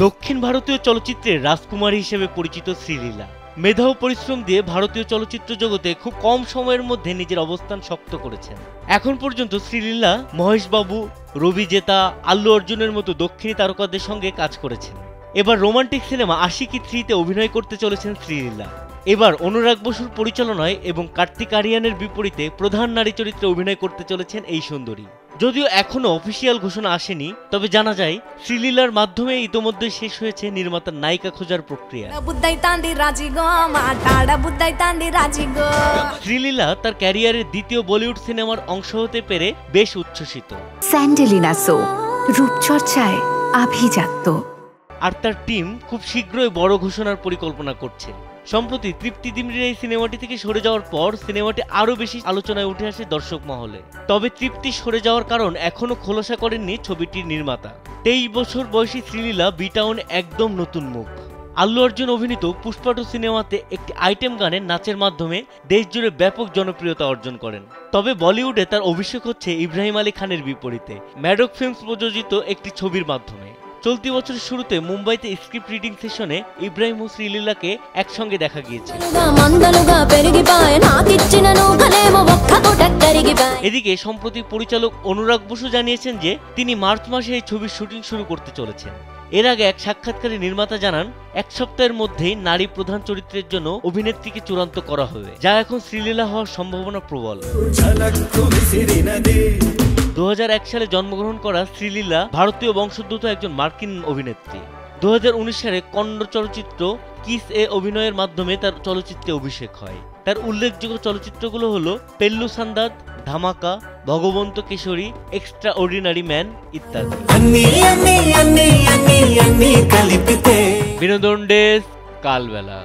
দক্ষিণ ভারতীয় চলচ্চিত্রের রাজকুমারী হিসেবে পরিচিত শ্রীলীলা মেধা ও পরিশ্রম দিয়ে ভারতীয় চলচ্চিত্র জগতে খুব কম সময়ের মধ্যে নিজের অবস্থান শক্ত করেছেন। এখন পর্যন্ত শ্রীলীলা মহেশ বাবু, রবি জেতা, আল্লু অর্জুনের মতো দক্ষিণী তারকাদের সঙ্গে কাজ করেছেন। এবার রোমান্টিক সিনেমা আশিকি 3-তে অভিনয় করতে চলেছেন শ্রীলীলা। এবার অনুরাগ বসুর পরিচালনায় এবং কার্তিক আরিয়ানের বিপরীতে প্রধান নারী চরিত্রে অভিনয় করতে চলেছেন এই সুন্দরী। যদিও এখনো অফিসিয়াল ঘোষণা আসেনি, তবে জানা যায় শ্রীলীলার মাধ্যমে ইতোমধ্যে শেষ হয়েছে নির্মাতার নায়িকা খোঁজার প্রক্রিয়া। শ্রীলীলা তার ক্যারিয়ারের দ্বিতীয় বলিউড সিনেমার অংশ হতে পেরে বেশ উচ্ছ্বসিত। স্যান্ডেলিনা সো রূপচর্চায় আভিজাত্য। আর তার টিম খুব শীঘ্রই বড় ঘোষণার পরিকল্পনা করছে। সম্প্রতি তৃপ্তি ডিমরির এই সিনেমাটি থেকে সরে যাওয়ার পর সিনেমাটি আরো বেশি আলোচনায় উঠে আসে দর্শক মহলে। তবে তৃপ্তি সরে যাওয়ার কারণ এখনো খোলাসা করেননি ছবিটির নির্মাতা। 23 বছর বয়সী শ্রীলীলা বি-টাউনে একদম নতুন মুখ। আল্লু অর্জুন অভিনীত পুষ্পা 2 সিনেমাতে একটি আইটেম গানের নাচের মাধ্যমে দেশজুড়ে ব্যাপক জনপ্রিয়তা অর্জন করেন। তবে বলিউডে তার অভিষেক হচ্ছে ইব্রাহিম আলী খানের বিপরীতে ম্যাডক ফিল্মস প্রযোজিত একটি ছবির মাধ্যমে। চলতি বছরের শুরুতে মুম্বাইতে স্ক্রিপ্ট রিডিং সেশনে ইব্রাহিম ও শ্রীলীলাকে একসঙ্গে দেখা গিয়েছে। এদিকে সম্প্রতি পরিচালক অনুরাগ বসু জানিয়েছেন যে তিনি মার্চ মাসে এই ছবির শুটিং শুরু করতে চলেছেন। এর আগে এক সাক্ষাৎকারে নির্মাতা জানান, এক সপ্তাহের মধ্যেই নারী প্রধান চরিত্রের জন্য অভিনেত্রীকে চূড়ান্ত করা হবে, যা এখন শ্রীলীলা হওয়ার সম্ভাবনা প্রবল। 2001 সালে জন্মগ্রহণ করা শ্রীলীলা ভারতীয় বংশোদ্ভূত একজন মার্কিন অভিনেত্রী। 2019 সালে কন্নড় চলচ্চিত্র কিস এ অভিনয়ের মাধ্যমে তার চলচ্চিত্রে অভিষেক হয়। তার উল্লেখযোগ্য চলচ্চিত্রগুলো হলো Pelli SandaD, Dhamaka, Bhagavanth Kesari, extra ordinary man ইত্যাদি। বিনোদন ডেস্ক, কালবেলা।